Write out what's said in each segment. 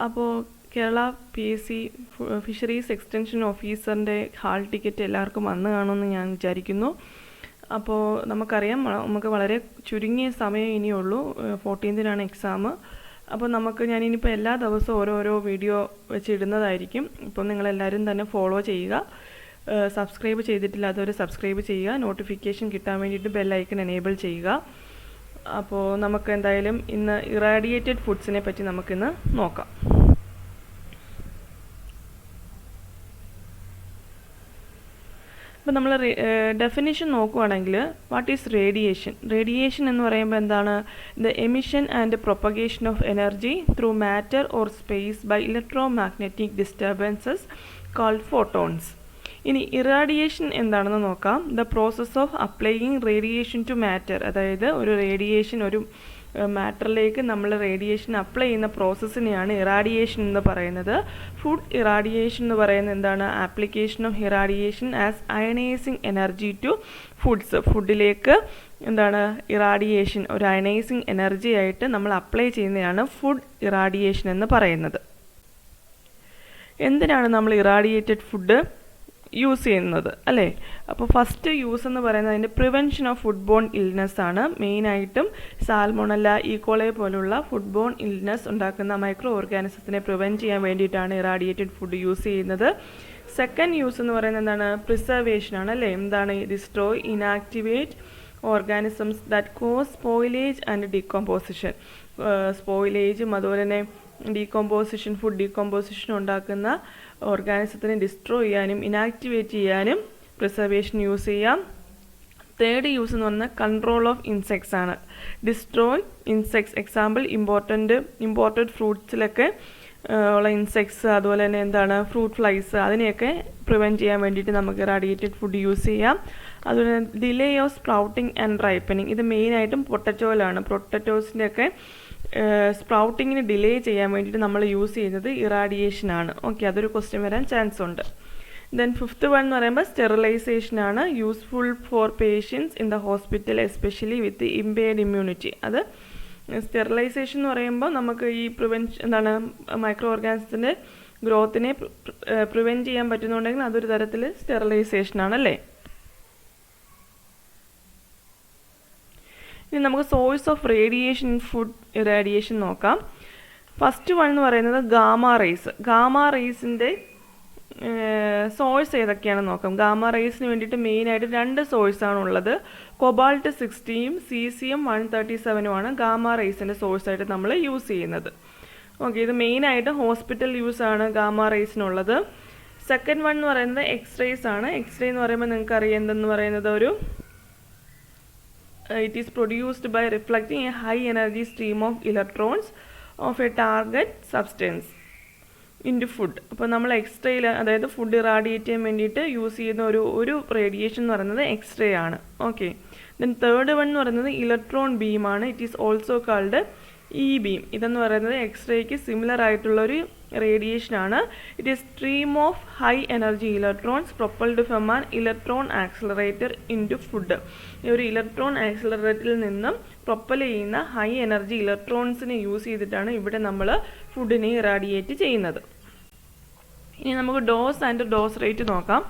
അപ്പോൾ Kerala PSC fisheries extension ഓഫീസറിൻ്റെ hall ticket എല്ലാവർക്കും വന്നു കാണുമെന്ന് ഞാൻ വിചാരിക്കുന്നു. അപ്പോൾ നമുക്കറിയാം നമുക്ക് വളരെ ചുരുങ്ങിയ സമയം ഇനിയുള്ളൂ. 14-നാണ് എക്സാം. അപ്പോൾ ഞാനിനിപ്പോൾ എല്ലാ ദിവസവും ഓരോരോ വീഡിയോ വെച്ചിടുന്നതായിരിക്കും. അപ്പോൾ നിങ്ങളെല്ലാവരും തന്നെ ഫോളോ ചെയ്യുക. സബ്സ്ക്രൈബ് ചെയ്തിട്ടില്ലാത്തവർ സബ്സ്ക്രൈബ് ചെയ്യുക. നോട്ടിഫിക്കേഷൻ കിട്ടാൻ വേണ്ടിയിട്ട് ബെല്ലൈക്കൺ എനേബിൾ ചെയ്യുക. അപ്പോൾ നമുക്ക് എന്തായാലും ഇന്ന് ഇറാഡിയേറ്റഡ് ഫുഡ്സിനെ പറ്റി നമുക്കിന്ന് നോക്കാം. അപ്പോൾ നമ്മൾ ഡെഫിനിഷൻ നോക്കുകയാണെങ്കിൽ വാട്ട് ഈസ് റേഡിയേഷൻ? റേഡിയേഷൻ എന്ന് പറയുമ്പോൾ എന്താണ്? The emission and propagation of energy through matter or space by electromagnetic disturbances called photons. ഇനി ഇറാഡിയേഷൻ എന്താണെന്ന് നോക്കാം. The process of applying radiation to matter, അതായത് ഒരു റേഡിയേഷൻ ഒരു മാറ്ററിലേക്ക് നമ്മൾ റേഡിയേഷൻ അപ്ലൈ ചെയ്യുന്ന പ്രോസസ്സിനെയാണ് ഇറാഡിയേഷൻ എന്ന് പറയുന്നത്. ഫുഡ് ഇറാഡിയേഷൻ എന്ന് പറയുന്നത് എന്താണ്? Application of irradiation as ionising energy to foods. ഫുഡിലേക്ക് എന്താണ് ഇറാഡിയേഷൻ ഒരു അയണൈസിങ് എനർജി ആയിട്ട് നമ്മൾ അപ്ലൈ ചെയ്യുന്നതാണ് ഫുഡ് ഇറാഡിയേഷൻ എന്ന് പറയുന്നത്. എന്തിനാണ് നമ്മൾ ഇറാഡിയേറ്റഡ് ഫുഡ് യൂസ് ചെയ്യുന്നത് അല്ലേ? അപ്പോൾ ഫസ്റ്റ് യൂസ് എന്ന് പറയുന്നത് അതിൻ്റെ prevention of food borne illness ആണ്. മെയിനായിട്ടും സാൽമോണല്ല, ഈക്കോളെ പോലുള്ള ഫുഡ് ബോൺ ഇൽനെസ് ഉണ്ടാക്കുന്ന മൈക്രോ ഓർഗാനിസത്തിനെ പ്രിവെൻറ്റ് ചെയ്യാൻ വേണ്ടിയിട്ടാണ് ഇറാഡിയേറ്റഡ് ഫുഡ് യൂസ് ചെയ്യുന്നത്. സെക്കൻഡ് യൂസ് എന്ന് പറയുന്നത് എന്താണ്? പ്രിസർവേഷൻ ആണ് അല്ലേ? എന്താണ്? Destroy inactivate organisms that cause spoilage and decomposition. സ്പോയിലേജും അതുപോലെ തന്നെ ഡീകമ്പോസിഷൻ, ഫുഡ് ഡീകമ്പോസിഷൻ ഉണ്ടാക്കുന്ന ഓർഗാനിസത്തിനെ ഡിസ്ട്രോയ് ചെയ്യാനും ഇനാക്ടിവേറ്റ് ചെയ്യാനും പ്രിസർവേഷൻ യൂസ് ചെയ്യാം. തേർഡ് യൂസ് എന്ന് പറഞ്ഞാൽ കൺട്രോൾ ഓഫ് ഇൻസെക്ട്സ് ആണ്. ഡിസ്ട്രോയ് ഇൻസെക്ട്സ്, എക്സാമ്പിൾ ഇമ്പോർട്ടഡ് ഫ്രൂട്ട്സിലൊക്കെ ഉള്ള ഇൻസെക്ട്സ്, അതുപോലെ തന്നെ എന്താണ് ഫ്രൂട്ട് ഫ്ലൈസ്, അതിനെയൊക്കെ പ്രിവെൻറ്റ് ചെയ്യാൻ വേണ്ടിയിട്ട് നമുക്ക് ഇറാഡിയേറ്റഡ് ഫുഡ് യൂസ് ചെയ്യാം. അതുപോലെ delay of sprouting and ripening, ഇത് മെയിനായിട്ടും പൊട്ടറ്റോയിലാണ്. പൊട്ടറ്റോസിൻ്റെയൊക്കെ സ്പ്രൗട്ടിങ്ങിന് ഡിലേ ചെയ്യാൻ വേണ്ടിയിട്ട് നമ്മൾ യൂസ് ചെയ്യുന്നത് ഇറാഡിയേഷൻ ആണ്. ഓക്കെ, അതൊരു ക്വസ്റ്റ്യൻ വരാൻ ചാൻസ് ഉണ്ട്. ദെൻ ഫിഫ്ത്ത് വൺ എന്ന് പറയുമ്പോൾ സ്റ്റെറിലൈസേഷൻ ആണ്. Useful for patients in the hospital especially with impaired immunity. അത് സ്റ്റെറിലൈസേഷൻ എന്ന് പറയുമ്പോൾ നമുക്ക് ഈ എന്താണ് മൈക്രോ ഓർഗാനിസത്തിൻ്റെ ഗ്രോത്തിനെ പ്രിവെൻറ്റ് ചെയ്യാൻ പറ്റുന്നുണ്ടെങ്കിൽ അതൊരു തരത്തിൽ സ്റ്റെറിലൈസേഷൻ ആണല്ലേ. ഇനി നമുക്ക് source of radiation in food irradiation നോക്കാം. ഫസ്റ്റ് വൺ എന്ന് പറയുന്നത് ഗാമ റേസ്. ഗാമ റേസിൻ്റെ സോഴ്സ് ഏതൊക്കെയാണെന്ന് നോക്കാം. ഗാമ റേസിന് വേണ്ടിയിട്ട് മെയിനായിട്ട് 2 സോഴ്സാണ് ഉള്ളത്. കൊബാൾട്ട് 60യും cesium 137 ഗാമ റേസിൻ്റെ സോഴ്സായിട്ട് നമ്മൾ യൂസ് ചെയ്യുന്നത്. ഓക്കെ, ഇത് മെയിനായിട്ട് ഹോസ്പിറ്റൽ യൂസാണ് ഗാമ റേസിനുള്ളത്. സെക്കൻഡ് വൺ എന്ന് പറയുന്നത് എക്സ്റേസ് ആണ്. എക്സ്റേ എന്ന് പറയുമ്പോൾ നിങ്ങൾക്ക് അറിയാം എന്തെന്ന് പറയുന്നത് it is produced by reflecting a high energy stream of electrons of a target substance into food. അപ്പോൾ നമ്മൾ എക്സ്റേയിൽ, അതായത് ഫുഡ് ഇറാഡിയേറ്റ് ചെയ്യാൻ വേണ്ടിയിട്ട് യൂസ് ചെയ്യുന്ന ഒരു റേഡിയേഷൻ എന്ന് പറയുന്നത് എക്സ്റേ ആണ്. ഓക്കെ, ദെൻ തേർഡ് വൺ എന്ന് പറയുന്നത് ഇലക്ട്രോൺ ബീമാണ്. It is also called E beam. ഇതെന്ന് പറയുന്നത് എക്സ്റേക്ക് സിമിലർ ആയിട്ടുള്ളൊരു റേഡിയേഷനാണ്. It is stream of high energy electrons propelled from an electron accelerator into food. ഈ ഒരു ഇലക്ട്രോൺ ആക്സിലറേറ്ററിൽ നിന്നും പ്രൊപ്പൽ ചെയ്യുന്ന ഹൈ എനർജി ഇലക്ട്രോൺസിനെ യൂസ് ചെയ്തിട്ടാണ് ഇവിടെ നമ്മൾ ഫുഡിനെ ഇറാഡിയേറ്റ് ചെയ്യുന്നത്. ഇനി നമുക്ക് ഡോസ് ആൻഡ് ഡോസ് റേറ്റ് നോക്കാം.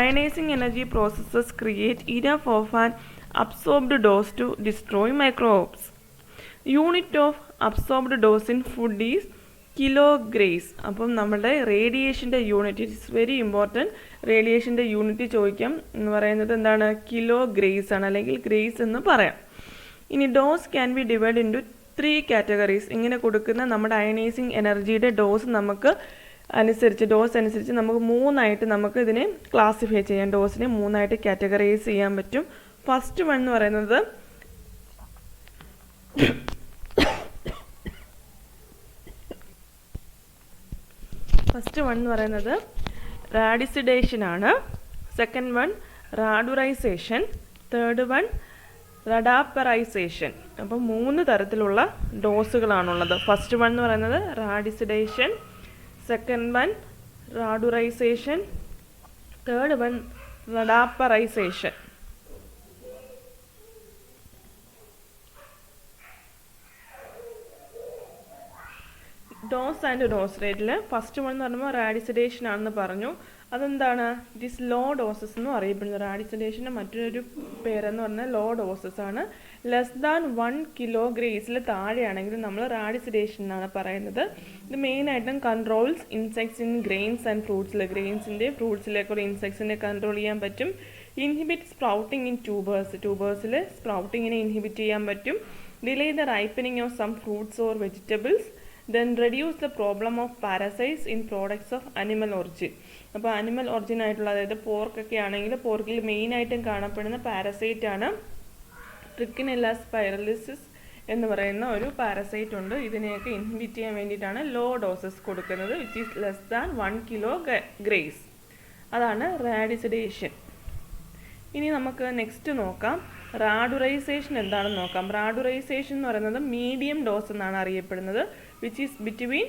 Ionising energy processes create enough of an absorbed dose to destroy microbes. Unit of absorbed dose in food is kilograys. അപ്പം നമ്മുടെ റേഡിയേഷൻ്റെ യൂണിറ്റ്, ഇറ്റ്സ് വെരി ഇമ്പോർട്ടൻറ്റ്. റേഡിയേഷൻ്റെ യൂണിറ്റ് ചോദിക്കാം എന്ന് പറയുന്നത് എന്താണ്? കിലോഗ്രെയ്സ് ആണ്, അല്ലെങ്കിൽ ഗ്രേസ് എന്ന് പറയാം. ഇനി doses can be divide into 3 categories. ഇങ്ങനെ കൊടുക്കുന്ന നമ്മുടെ അയണൈസിങ് എനർജിയുടെ ഡോസ് ഡോസ് അനുസരിച്ച് നമുക്ക് 3ആയിട്ട് നമുക്ക് ഇതിനെ ക്ലാസിഫൈ ചെയ്യാം. ഡോസിനെ 3ആയിട്ട് കാറ്റഗറൈസ് ചെയ്യാൻ പറ്റും. ഫസ്റ്റ് വൺ എന്ന് പറയുന്നത് റാഡിസിഡേഷൻ ആണ്. Second one radurization. Third one radappertization. അപ്പം 3 തരത്തിലുള്ള ഡോസുകളാണുള്ളത്. ഫസ്റ്റ് വൺ എന്ന് പറയുന്നത് radicidation, second one radurization, third one radappertization. Dose and dose റേറ്റിൽ ഫസ്റ്റ് വൺ എന്ന് പറയുമ്പോൾ റാഡിസിഡേഷൻ ആണെന്ന് പറഞ്ഞു. അതെന്താണ്? ഇറ്റ് ഈസ് ലോ ഡോസസ് എന്നും അറിയപ്പെടുന്നത്. റാഡിസിഡേഷൻ്റെ മറ്റൊരു പേരെന്ന് പറഞ്ഞാൽ ലോ ഡോസസ് ആണ്. ലെസ് ദാൻ 1 kg താഴെയാണെങ്കിൽ നമ്മൾ റാഡിസിഡേഷൻ എന്നാണ് പറയുന്നത്. ഇത് മെയിനായിട്ടും controls insects in grains and ഫ്രൂട്ട്സിൽ, ഗ്രെയിൻസിൻ്റെ ഫ്രൂട്ട്സിലേക്കുള്ള ഇൻസെക്ട്സിനെ കൺട്രോൾ ചെയ്യാൻ പറ്റും. ഇൻഹിബിറ്റ് സ്പ്രൗട്ടിങ് ഇൻ ട്യൂബേഴ്സിൽ സ്പ്രൗട്ടിങ്ങിനെ ഇൻഹിബിറ്റ് ചെയ്യാൻ പറ്റും. Delay the ripening of some fruits or vegetables. Then reduce the problem of parasites in products of animal origin. അപ്പോൾ അനിമൽ ഒറിജിൻ ആയിട്ടുള്ള, അതായത് പോർക്കൊക്കെ ആണെങ്കിൽ പോർക്കിൽ മെയിനായിട്ടും കാണപ്പെടുന്ന പാരസൈറ്റ് ആണ് ട്രിക്കിനെല്ല സ്പൈറലിസിസ് എന്ന് പറയുന്ന ഒരു പാരസൈറ്റ് ഉണ്ട്. ഇതിനെയൊക്കെ ഇൻഹിബിറ്റ് ചെയ്യാൻ വേണ്ടിയിട്ടാണ് ലോ ഡോസസ് കൊടുക്കുന്നത്, which is less than 1 kg. അതാണ് റാഡിസിഡേഷൻ. ഇനി നമുക്ക് നെക്സ്റ്റ് നോക്കാം, റാഡുറൈസേഷൻ എന്താണെന്ന് നോക്കാം. റാഡുറൈസേഷൻ എന്ന് പറയുന്നത് മീഡിയം ഡോസ് എന്നാണ് അറിയപ്പെടുന്നത്, which is between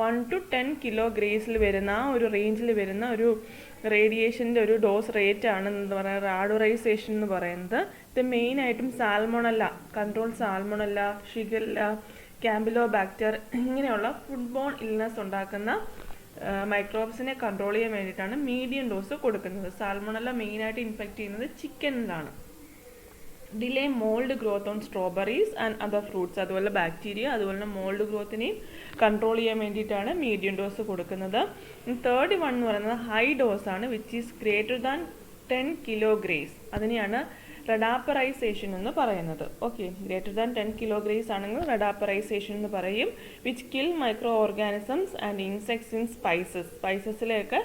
1 to 10 kg വരുന്ന ആ ഒരു റേഞ്ചിൽ വരുന്ന ഒരു റേഡിയേഷൻ്റെ ഒരു ഡോസ് റേറ്റ് ആണ് എന്ന് പറയുന്നത് റാഡുറൈസേഷൻ എന്ന് പറയുന്നത്. ഇത് മെയിനായിട്ടും salmonella, control salmonella, shigella, campylobacter ഇങ്ങനെയുള്ള ഫുഡ്ബോൺ ഇൽനസ് ഉണ്ടാക്കുന്ന മൈക്രോബ്സിനെ കൺട്രോൾ ചെയ്യാൻ വേണ്ടിയിട്ടാണ് മീഡിയം ഡോസ് കൊടുക്കുന്നത്. സാൽമോണല്ല മെയിനായിട്ട് ഇൻഫെക്റ്റ് ചെയ്യുന്നത് ചിക്കനിലാണ്. Delay mould growth on strawberries and other fruits, അതുപോലെ ബാക്ടീരിയ, അതുപോലെ തന്നെ മോൾഡ് ഗ്രോത്തിനെയും കൺട്രോൾ ചെയ്യാൻ വേണ്ടിയിട്ടാണ് മീഡിയം ഡോസ് കൊടുക്കുന്നത്. തേർഡ് വൺ എന്ന് പറയുന്നത് ഹൈ ഡോസ് ആണ്, which is greater than 10 kg. അതിനെയാണ് റെഡാപ്പറൈസേഷൻ എന്ന് പറയുന്നത്. ഓക്കെ, ഗ്രേറ്റർ ദാൻ 10 kg ആണെങ്കിൽ റെഡാപ്പറൈസേഷൻ എന്ന് പറയും. Which kill micro organisms and insects in സ്പൈസസിലെയൊക്കെ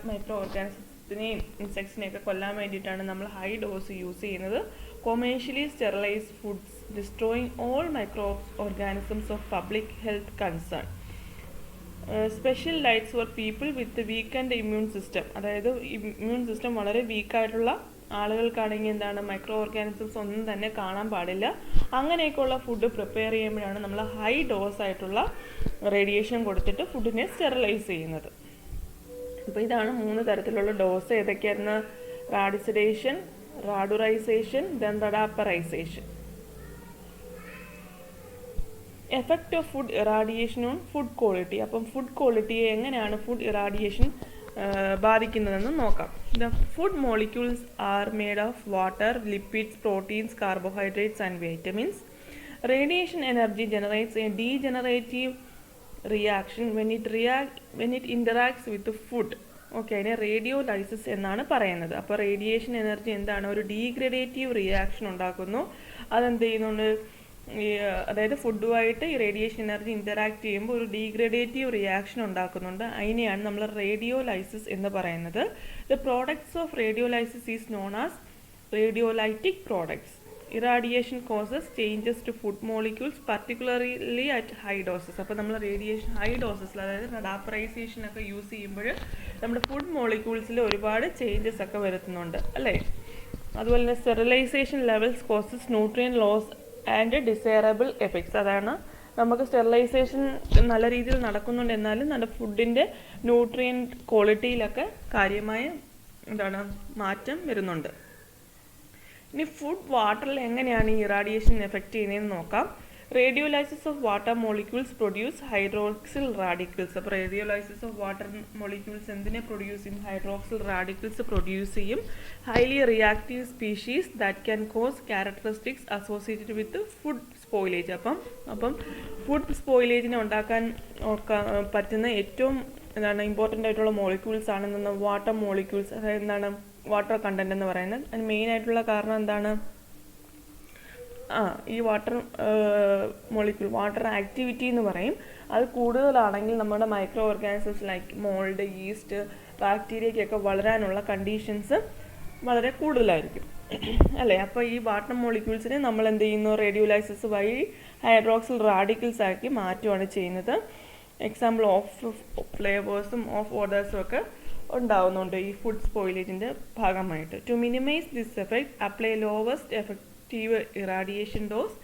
മൈക്രോ ഓർഗാനിസത്തിനെയും ഇൻസെക്ട്സിനെയൊക്കെ കൊല്ലാൻ വേണ്ടിയിട്ടാണ് നമ്മൾ ഹൈ ഡോസ് യൂസ് ചെയ്യുന്നത്. Commercially sterilized foods destroying all microorganisms of public health concern. Special diets for people with the weakened immune system. അതായത് ഇമ്മ്യൂൺ സിസ്റ്റം വളരെ വീക്കായിട്ടുള്ള ആളുകൾക്കാണെങ്കിൽ എന്താണ്, മൈക്രോ ഓർഗാനിസംസ് ഒന്നും തന്നെ കാണാൻ പാടില്ല. അങ്ങനെയൊക്കെയുള്ള ഫുഡ് പ്രിപ്പയർ ചെയ്യുമ്പോഴാണ് നമ്മൾ ഹൈ ഡോസ് ആയിട്ടുള്ള റേഡിയേഷൻ കൊടുത്തിട്ട് ഫുഡിനെ സ്റ്റെറിലൈസ് ചെയ്യുന്നത്. അപ്പോൾ ഇതാണ് 3 തരത്തിലുള്ള ഡോസ്. ഏതൊക്കെയായിരുന്നു? Radicidation, radurization, then radappertization. Effect of food irradiation on food quality. അപ്പം ഫുഡ് ക്വാളിറ്റിയെ എങ്ങനെയാണ് ഫുഡ് ഇറാഡിയേഷൻ ബാധിക്കുന്നതെന്ന് നോക്കാം. The food molecules are made of water, lipids, proteins, carbohydrates and vitamins. Radiation energy generates a degenerative reaction when it interacts with the food. Okay, അതിനെ radiolysis എന്നാണ് പറയുന്നത്. അപ്പോൾ radiation energy എന്താണ്? ഒരു ഡീഗ്രഡേറ്റീവ് റിയാക്ഷൻ ഉണ്ടാക്കുന്നു. അതെന്ത് ചെയ്യുന്നുണ്ട്? അതായത് ഫുഡുമായിട്ട് ഈ റേഡിയേഷൻ എനർജി ഇൻ്ററാക്ട് ചെയ്യുമ്പോൾ ഒരു ഡീഗ്രഡേറ്റീവ് റിയാക്ഷൻ ഉണ്ടാക്കുന്നുണ്ട്. അതിനെയാണ് നമ്മൾ റേഡിയോലൈസിസ് എന്ന് പറയുന്നത്. The products of radiolysis is known as radiolytic products. Irradiation causes changes to food molecules particularly at high doses. അപ്പോൾ നമ്മൾ റേഡിയേഷൻ ഹൈ ഡോസസിൽ, അതായത് റെഡാപ്പറൈസേഷൻ ഒക്കെ യൂസ് ചെയ്യുമ്പോൾ നമ്മുടെ ഫുഡ് മോളിക്യൂൾസിൽ ഒരുപാട് ചേഞ്ചസ് ഒക്കെ വരുത്തുന്നുണ്ട് അല്ലേ. അതുപോലെ തന്നെ sterilisation levels causes nutrient loss and desirable effects. അതാണ് നമുക്ക് സ്റ്റെറിലൈസേഷൻ നല്ല രീതിയിൽ നടക്കുന്നുണ്ട്, എന്നാലും നമ്മുടെ ഫുഡിൻ്റെ ന്യൂട്രിയൻ ക്വാളിറ്റിയിലൊക്കെ കാര്യമായ മാറ്റം വരുന്നുണ്ട്. ഇനി ഫുഡ് വാട്ടറിൽ എങ്ങനെയാണ് ഈ ഇറാഡിയേഷൻ എഫക്റ്റ് ചെയ്യുന്നതെന്ന് നോക്കാം. Radiolysis of water molecules produce hydroxyl radicals. അപ്പോൾ റേഡിയോലൈസിസ് ഓഫ് വാട്ടർ മോളിക്യൂൾസ് എന്തിനെ പ്രൊഡ്യൂസ് ചെയ്യും? ഹൈഡ്രോക്സിൽ റാഡിക്കിൾസ് പ്രൊഡ്യൂസ് ചെയ്യും. Highly reactive species that can cause characteristics associated with food spoilage. അപ്പം ഫുഡ് സ്പോയിലേജിനെ ഉണ്ടാക്കാൻ പറ്റുന്ന ഏറ്റവും ഇമ്പോർട്ടൻ്റ് ആയിട്ടുള്ള മോളിക്യൂൾസ് ആണ് വാട്ടർ മോളിക്യൂൾസ്. അതായത് വാട്ടർ കണ്ടന്റ് എന്ന് പറയുന്നത്. അതിന് മെയിൻ ആയിട്ടുള്ള കാരണം എന്താണ്? ഈ വാട്ടർ മോളിക്യൂൾ, വാട്ടർ ആക്ടിവിറ്റി എന്ന് പറയും. അത് കൂടുതലാണെങ്കിൽ നമ്മുടെ micro organisms like mould, yeast, ബാക്ടീരിയയ്ക്കൊക്കെ വളരാനുള്ള കണ്ടീഷൻസ് വളരെ കൂടുതലായിരിക്കും അല്ലേ. അപ്പോൾ ഈ വാട്ടർ മോളിക്യൂൾസിനെ നമ്മൾ എന്ത് ചെയ്യുന്നു? റേഡിയോലൈസിസ് വഴി ഹൈഡ്രോക്സിൽ റാഡിക്കിൾസ് ആക്കി മാറ്റുകയാണ് ചെയ്യുന്നത്. എക്സാമ്പിൾ ഓഫ് ഫ്ലേവേഴ്സും ഓഫ് ഓർഡേഴ്സും ഒക്കെ ഉണ്ടാവുന്നുണ്ട് ഈ ഫുഡ് സ്പോയിലേജിൻ്റെ ഭാഗമായിട്ട്. To minimise this effect apply lowest effective irradiation dose,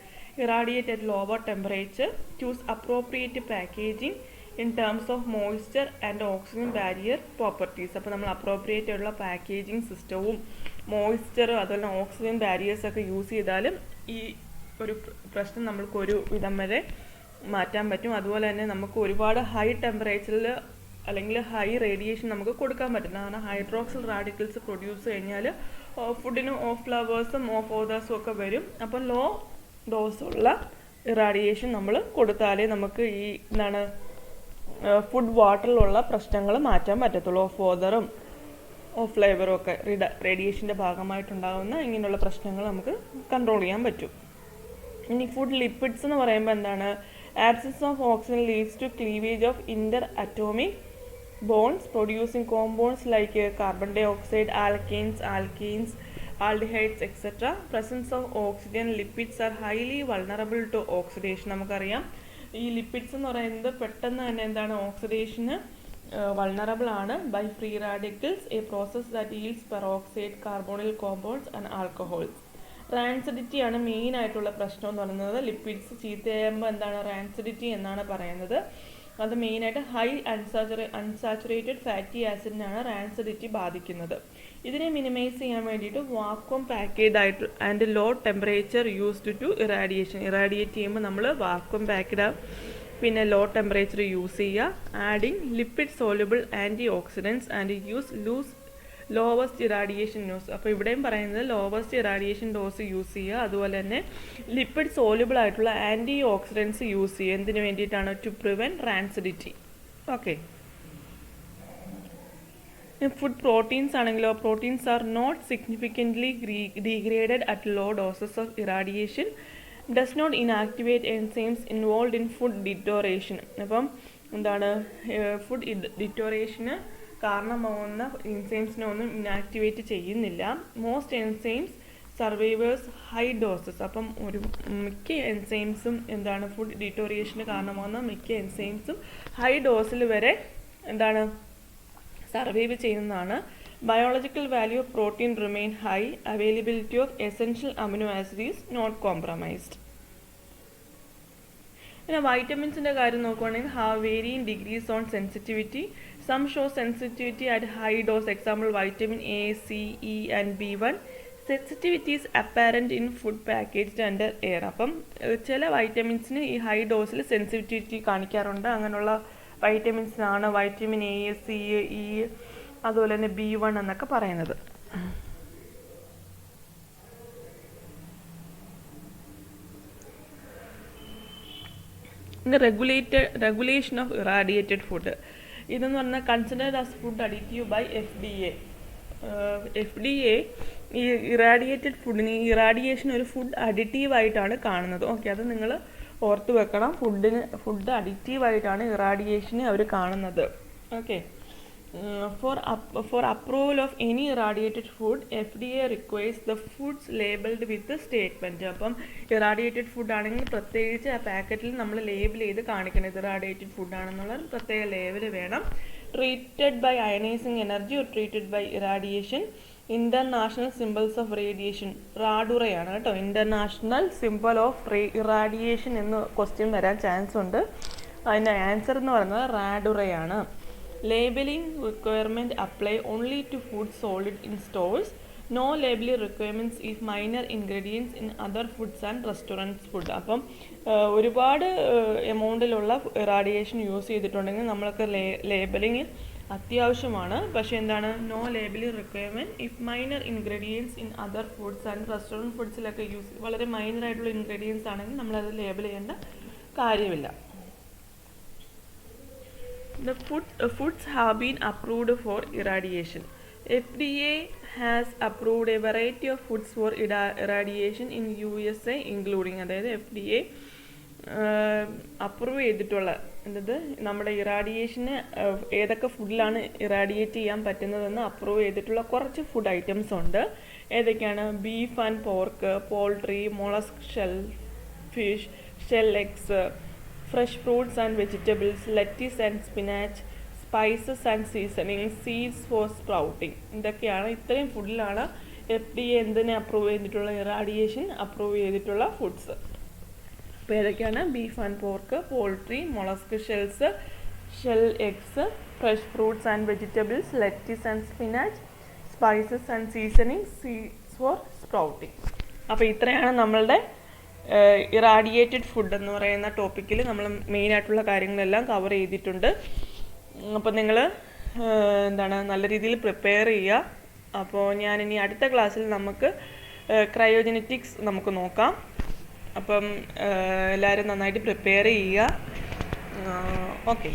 irradiate at lower temperature, choose appropriate packaging in terms of moisture and oxygen barrier properties. അപ്പോൾ നമ്മൾ അപ്രോപ്രിയേറ്റ് ആയിട്ടുള്ള പാക്കേജിങ് സിസ്റ്റവും മോയ്സ്ചറും അതുപോലെ ഓക്സിജൻ ബാരിയേഴ്സൊക്കെ യൂസ് ചെയ്താലും ഈ ഒരു പ്രശ്നം നമ്മൾക്കൊരു വിധം വരെ മാറ്റാൻ പറ്റും. അതുപോലെ തന്നെ നമുക്ക് ഒരുപാട് ഹൈ ടെമ്പറേച്ചറിൽ അല്ലെങ്കിൽ ഹൈ റേഡിയേഷൻ നമുക്ക് കൊടുക്കാൻ പറ്റില്ല. കാരണം ഹൈഡ്രോക്സിൽ റാഡിക്കൽസ് പ്രൊഡ്യൂസ് കഴിഞ്ഞാൽ ഫുഡിന് ഓഫ് ഫ്ലവേഴ്സും ഓഫ് ഓതേഴ്സും ഒക്കെ വരും. അപ്പോൾ ലോ ഡോസുള്ള ഇറാഡിയേഷൻ നമ്മൾ കൊടുത്താലേ നമുക്ക് ഈ എന്താണ് ഫുഡ് വാട്ടറിലുള്ള പ്രശ്നങ്ങൾ മാറ്റാൻ പറ്റത്തുള്ളൂ. ഓഫ് ഓതറും ഓഫ് ഫ്ലേവറും ഒക്കെ റേഡിയേഷൻ്റെ ഭാഗമായിട്ടുണ്ടാകുന്ന ഇങ്ങനെയുള്ള പ്രശ്നങ്ങൾ നമുക്ക് കൺട്രോൾ ചെയ്യാൻ പറ്റും. ഇനി ഫുഡ് ലിപ്പിഡ്സ് എന്ന് പറയുമ്പോൾ എന്താണ്? Absence of oxygen leads to cleavage of interatomic bonds producing compounds like carbon dioxide, alkenes, aldehydes, etc. Presence of oxygen, lipids are highly vulnerable to oxidation. നമുക്കറിയാം ഈ ലിപ്പിഡ്സ് എന്ന് പറയുന്നത് പെട്ടെന്ന് തന്നെ എന്താണ് ഓക്സിഡേഷന് വൾണറബിൾ ആണ് by free radicals, a process that yields peroxide, carbonyl compounds and alcohols. Rancidity ആണ് മെയിൻ ആയിട്ടുള്ള പ്രശ്നം എന്ന് പറയുന്നത്. ലിപ്പിഡ്സ് ചീത്തയാകുമ്പോൾ എന്താണ് റാൻസിഡിറ്റി എന്നാണ് പറയുന്നത്. അത് മെയിനായിട്ട് ഹൈ അൺസാച്ചുറേറ്റഡ് ഫാറ്റി ആസിഡിനാണ് റാൻസിഡിറ്റി ബാധിക്കുന്നത്. ഇതിനെ മിനിമൈസ് ചെയ്യാൻ വേണ്ടിയിട്ട് വാക്വം പാക്കേഡ് ആയിട്ട് and low temperature used to irradiate ചെയ്യുമ്പോൾ നമ്മൾ വാക്വം പാക്കഡ് പിന്നെ ലോ ടെമ്പറേച്ചർ യൂസ് ചെയ്യുക. Adding lipid soluble antioxidants and use lowest irradiation dose. അപ്പോൾ ഇവിടെയും പറയുന്നത് ലോവസ്റ്റ് ഇറാഡിയേഷൻ ഡോസ് യൂസ് ചെയ്യുക. അതുപോലെ തന്നെ ലിപ്പിഡ് സോലുബിൾ ആയിട്ടുള്ള ആൻറ്റി ഓക്സിഡൻസ് യൂസ് ചെയ്യുക. എന്തിനു വേണ്ടിയിട്ടാണ്? To prevent rancidity. Okay. Food proteins ആണെങ്കിലോ proteins are not significantly degraded at low doses of irradiation, does not inactivate enzymes involve in food deterioration. അപ്പം എന്താണ് ഫുഡ് ഡിറ്റോറേഷന് കാരണമാകുന്ന എൻസൈംസിനെ ഒന്നും ഇനാക്ടിവേറ്റ് ചെയ്യുന്നില്ല. Most enzymes survivors high doses. അപ്പം മിക്ക എൻസൈംസും എന്താണ് ഫുഡ് ഡിറ്റോറിയേഷന് കാരണമാകുന്ന മിക്ക എൻസൈംസും ഹൈ ഡോസിൽ വരെ എന്താണ് സർവൈവ് ചെയ്യുന്നതാണ്. Biological value of protein remain high, availability of essential amino acid is not compromised. പിന്നെ വൈറ്റമിൻസിൻ്റെ കാര്യം നോക്കുകയാണെങ്കിൽ have varying degrees on sensitivity. Some show sensitivity at high dose, example vitamin A, C, E and B1. Sensitivity is apparent in food packaged under air. അപ്പം ചില വൈറ്റമിൻസിന് ഈ high ഡോസിൽ sensitivity കാണിക്കാറുണ്ട്. അങ്ങനെയുള്ള വൈറ്റമിൻസിനാണ് വൈറ്റമിൻ എ, സി, ഇ, അതുപോലെ തന്നെ B1 എന്നൊക്കെ പറയുന്നത്. Regulation of irradiated food. ഇതെന്ന് പറഞ്ഞാൽ considered as food additive by FDA. FDA ഈ ഇറാഡിയേറ്റഡ് ഫുഡിന് ഇറാഡിയേഷൻ ഒരു ഫുഡ് അഡിറ്റീവായിട്ടാണ് കാണുന്നത്. ഓക്കെ, അത് നിങ്ങൾ ഓർത്ത് വെക്കണം. ഫുഡ് അഡിറ്റീവായിട്ടാണ് ഇറാഡിയേഷന് അവർ കാണുന്നത്. Okay. For approval of any irradiated food, FDA requires the foods labeled with the statement. അപ്പം ഇറാഡിയേറ്റഡ് ഫുഡ് ആണെങ്കിൽ പ്രത്യേകിച്ച് ആ പാക്കറ്റിൽ നമ്മൾ ലേബിൾ ചെയ്ത് കാണിക്കണം. ഇത് ഇറാഡിയേറ്റഡ് ഫുഡ് ആണെന്നുള്ള പ്രത്യേക ലേബിൾ വേണം. Treated by ionising energy or treated by irradiation. International symbols of radiation റാഡുറയാണ് കേട്ടോ. ഇന്റർനാഷണൽ സിമ്പിൾ ഓഫ് ഇറാഡിയേഷൻ എന്ന് ക്വസ്റ്റ്യൻ വരാൻ ചാൻസ് ഉണ്ട്. അതിൻ്റെ ആൻസർ എന്ന് പറയുന്നത് റാഡുറയാണ്. Labeling requirement apply only to food sold in stores. No labeling requirements if minor ingredients in other foods and restaurants food. അപ്പം ഒരുപാട് എമൗണ്ടിലുള്ള റേഡിയേഷൻ യൂസ് ചെയ്തിട്ടുണ്ടെങ്കിൽ നമ്മളൊക്കെ ലേബലിങ് അത്യാവശ്യമാണ്. പക്ഷേ എന്താണ് no labelling requirement if minor ingredients in other foods and restaurant ഫുഡ്സിലൊക്കെ വളരെ minor ആയിട്ടുള്ള ഇൻഗ്രീഡിയൻസ് ആണെങ്കിൽ നമ്മളത് ലേബൽ ചെയ്യേണ്ട കാര്യമില്ല. The foods have been approved for irradiation. FDA has approved a variety of foods for irradiation in USA, including അതായത് FDA approve ചെയ്തിട്ടുള്ള എന്നത് നമ്മുടെ ഇറാഡിയേഷന് ഏതൊക്കെ ഫുഡിലാണ് ഇറാഡിയേറ്റ് ചെയ്യാൻ പറ്റുന്നതെന്ന് അപ്രൂവ് ചെയ്തിട്ടുള്ള കുറച്ച് ഫുഡ് ഐറ്റംസ് ഉണ്ട്. ഏതൊക്കെയാണ്? Beef and pork, poultry, mollusc, shell fish, shell eggs, fresh fruits and vegetables, lettuce and spinach, spices and seasoning, seeds for sprouting. ഇതൊക്കെയാണ് ഇത്രയും ഫുഡിലാണ് FDA എന്തിനെ അപ്രൂവ് ചെയ്തിട്ടുള്ള ഇറാഡിയേഷൻ അപ്രൂവ് ചെയ്തിട്ടുള്ള ഫുഡ്സ്. അപ്പോൾ ഏതൊക്കെയാണ്? Beef and pork, poultry, mollusc shells, shell eggs, fresh fruits and vegetables, lettuce and spinach, spices and seasoning, seeds for sprouting. അപ്പോൾ ഇത്രയാണ് നമ്മളുടെ ഇറാഡിയേറ്റഡ് ഫുഡ് എന്ന് പറയുന്ന ടോപ്പിക്കിൽ നമ്മൾ മെയിനായിട്ടുള്ള കാര്യങ്ങളെല്ലാം കവർ ചെയ്തിട്ടുണ്ട്. അപ്പോൾ നിങ്ങൾ നല്ല രീതിയിൽ പ്രിപ്പയർ ചെയ്യുക. അപ്പോൾ ഞാനിനി അടുത്ത ക്ലാസ്സിൽ നമുക്ക് ക്രയോജനറ്റിക്സ് നമുക്ക് നോക്കാം. അപ്പം എല്ലാവരും നന്നായിട്ട് പ്രിപ്പയർ ചെയ്യുക. ഓക്കെ.